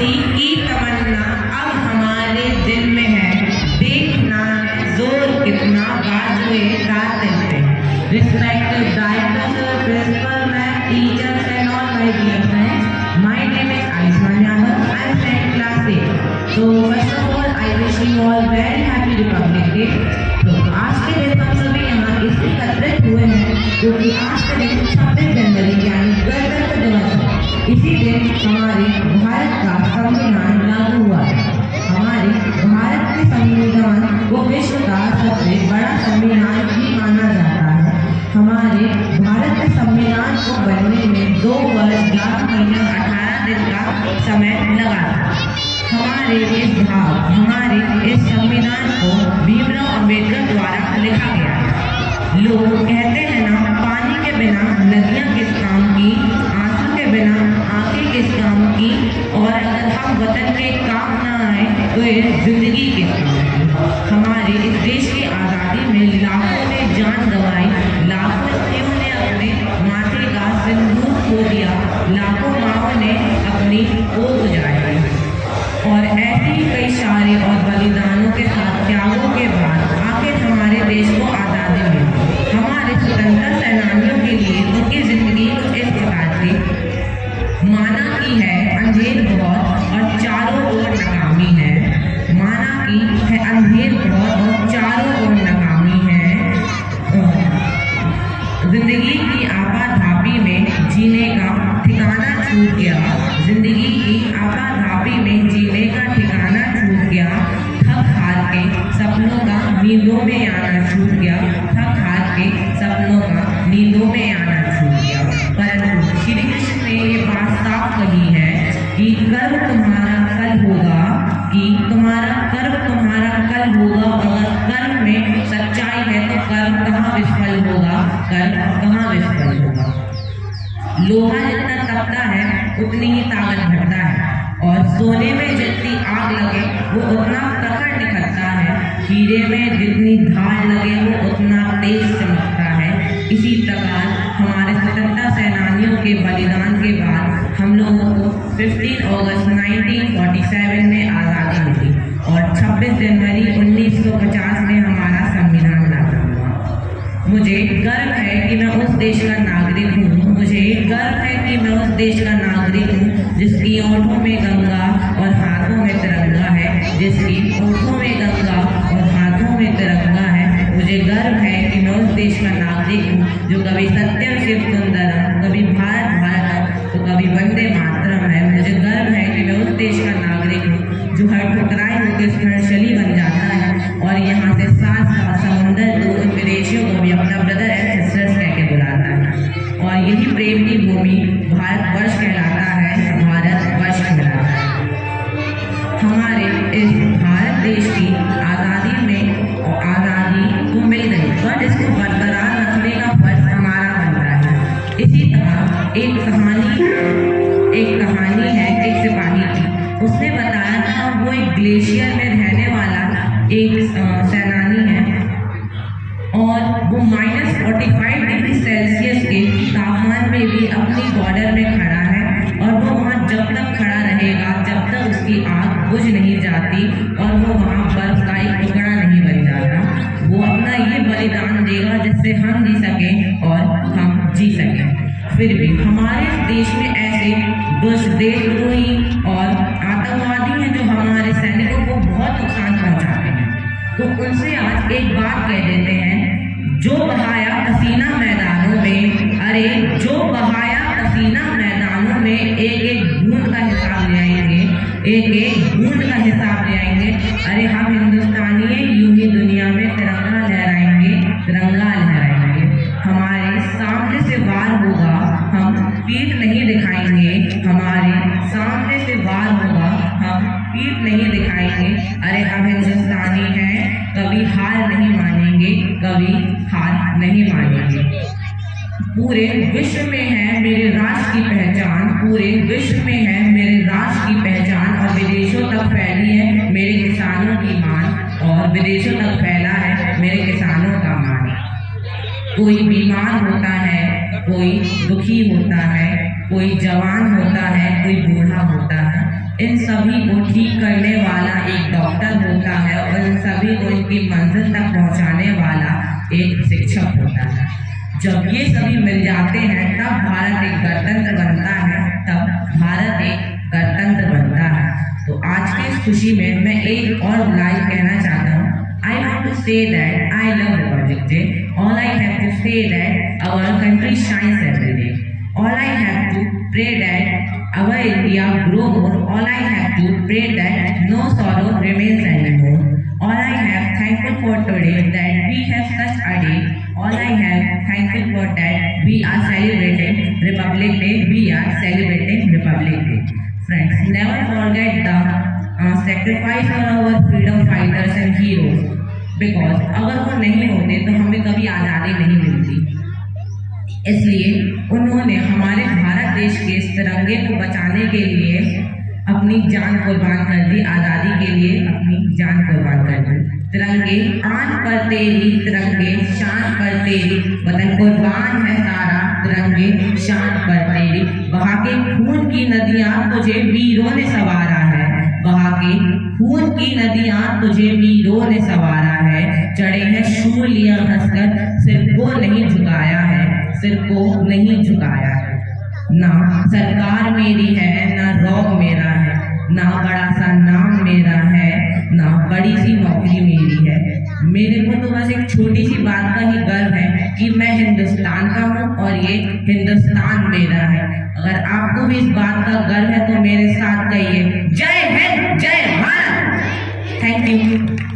उसी की तमन्ना अब हमारे दिल में है, देखना जोर कितना बाजुए कातिल पे। Respected director, sir, principal, ma'am, teachers and all my dear friends, my name is Aisman Yadav. I am in class 8. So first of all, I wish you all very happy Republic Day. तो आज के दिन हम सभी यहाँ इसलिए एकत्रित हुए हैं क्योंकि आज के दिन 26 जनवरी यानी गणतंत्र दिवस है। इसी दिन हमारे भारत का संविधान लागू हुआ है। हमारे भारत के संविधान को विश्व का सबसे बड़ा संविधान भी माना जाता है। हमारे भारत के संविधान को बनने में 2 वर्ष 11 महीने 18 दिन का समय लगा था। हमारे इस संविधान को भीमराव अंबेडकर द्वारा लिखा गया है। लोग कहते हैं ना, पानी के बिना नदियाँ किस काम की, आंसू के बिना आंखें किस काम की, और अगर हम वतन के काम ना आए तो ये जिंदगी किस काम की। हमारे इस देश की आज़ादी में लाखों ने जान गंवाई, लाखों स्त्रियों ने अपने माथे का सिंदूर खो दिया, लाखों माँओं ने अपनी कोख उजाड़ी। और ऐसे ही कई सारे और बलिदानों के साथ त्यागों के बाद आखिर हमारे देश को आज़ादी मिली। हमारे स्वतंत्रता सेनानियों के लिए उनकी जिंदगी कुछ इस प्रकार थी। माना की है अंधेर बहुत और चारों ओर नाकामी है, माना की है अंधेर बहुत और चारों ओर नाकामी है। जिंदगी की आपाधापी में जीने का ठिकाना छूट गया, जिंदगी की आपाधापी में जीने का ठिकाना छूट गया। थक हार के सपनों का नींदों में आना छूट गया, थक हार के सपनों का नींदों में आना छूट गया। परंतु श्री कृष्ण ने ये बात साफ कही है कि कर्म तुम्हारा कल होगा, कि तुम्हारा कर्म तुम्हारा कल होगा। अगर कर्म में सच्चाई है तो कर्म कहाँ विफल होगा, कर्म कहाँ विफल होगा। लोहा जितना तपता है उतनी ही ताकत घटता है, और सोने में जितनी आग लगे वो उतना प्रखर निकलता है, हीरे में जितनी धार लगे वो उतना तेज चमकता है। इसी प्रकार हमारे स्वतंत्रता सेनानियों के बलिदान के बाद हम लोगों को 15 अगस्त 1947 में आज़ादी मिली और 26 जनवरी 1950 में हमारा संविधान लागू हुआ। मुझे गर्व है कि मैं उस देश का नागरिक हूँ, मुझे गर्व है कि मैं उस देश का नागरिक हूँ जिसकी ओठों में गंगा और हाथों में तिरंगा है, जिसकी ओठों में गंगा और हाथों में तिरंगा है। मुझे गर्व है कि मैं उस देश का नागरिक हूँ जो कभी सत्यम शिव सुंदरम, कभी भारत भारत तो कभी वंदे मातरम है। मुझे गर्व है कि मैं उस देश का नागरिक हूँ जो हर ठुकराई होकर स्पर्शली बन जाता है और यहाँ से 7 समुंदर दूर विदेशियों को भी अपना ब्रदर एंड सिस्टर्स कह के बुलाता है। और यही प्रेम की भूमि भारतवर्ष कहलाता है, भारतवर्ष कहलाता है। हमारे इस भारत देश की आज़ादी में आज़ादी तो मिल गई, बट इसको बरकरार रखने का फर्ज हमारा बनता है। इसी तरह एक कहानी है एक सिपाही की। उसने बताया था वो एक ग्लेशियर में रहने वाला एक सेनानी है और वो -45 डिग्री सेल्सियस के तापमान में भी अपनी बॉर्डर में खड़ा है, और वो वहाँ जब तक खड़ा रहेगा जब तक उसकी आग बुझ नहीं जाती और वो वहाँ बर्फ का एक टुकड़ा नहीं बन जाता। वो अपना ये बलिदान देगा जिससे हम जी सकें और हम जी सकें। फिर भी हमारे देश में ऐसे देशद्रोही और आतंकवादी हैं जो हमारे सैनिकों को बहुत नुकसान पहुंचाते हैं। तो उनसे आज एक बात कह देते हैं, जो बहाया पसीना मैदानों में, अरे जो बहाया पसीना मैदानों में, एक एक बूंद का हिसाब ले आएंगे, एक एक बूंद का हिसाब ले आएंगे। अरे हम हिंदुस्तानी हैं, यूं ही दुनिया में तिरंगा लहराएंगे, तिरंगा लहराएंगे। हमारे सामने से वार होगा, हम पीठ नहीं दिखाएंगे, हमारे सामने से वार होगा, हम पीठ नहीं दिखाएंगे। अरे हम हिंदुस्तानी हैं, कभी हार नहीं मानेंगे, कभी हार नहीं मानेंगे। पूरे विश्व में है मेरे राष्ट्र की पहचान, पूरे विश्व में है मेरे राष्ट्र की पहचान, और विदेशों तक फैली है मेरे किसानों की मान, और विदेशों तक फैला है मेरे किसानों का मान। कोई बीमार होता है, कोई दुखी होता है, कोई जवान होता है, कोई बूढ़ा होता है। इन सभी को ठीक करने वाला एक डॉक्टर होता है और इन सभी को इनकी मंजिल तक पहुंचाने वाला एक शिक्षक होता है। जब ये सभी मिल जाते हैं तब भारत एक गणतंत्र बनता है, तब भारत एक गणतंत्र बनता है। तो आज की इस खुशी में मैं एक और लाइन कहना चाहता हूँ। I want to say that I love Republic Day. All I have to say that our country shines every day. All I have to pray that our India grow more. All I have to pray that no sorrow remains anymore. All I have thankful for today that we have such a day. All I have thankful for that we are celebrating Republic Day. We are celebrating Republic Day. Friends, never forget the sacrifice of our freedom fighters and heroes. Because अगर वो नहीं होते तो हमें कभी आज़ादी नहीं मिलती। इसलिए उन्होंने हमारे भारत देश के इस तिरंगे को बचाने के लिए अपनी जान कुर्बान कर दी, आज़ादी के लिए अपनी जान कुर्बान कर दी। तिरंगे आन पर तेरी, तिरंगे शान पर तेरी, वतन कुर्बान है सारा, तिरंगे शान पर तेरी। बहा के खून की नदियाँ तुझे वीरों ने संवारा है, बहा के खून की नदियाँ तुझे वीरों ने संवारा है। चढ़े हैं शूलियाँ घसकर, सिर को नहीं झुकाया है, सिर को नहीं झुकाया है। ना सरकार मेरी है, ना रौब मेरा है, ना बड़ा सा नाम मेरा है, ना बड़ी सी नौकरी मेरी है। मेरे को तो बस एक छोटी सी बात का ही गर्व है कि मैं हिंदुस्तान का हूँ और ये हिंदुस्तान मेरा है। अगर आपको भी इस बात का गर्व है तो मेरे साथ कहिए जय हिंद, जय भारत। Thank you.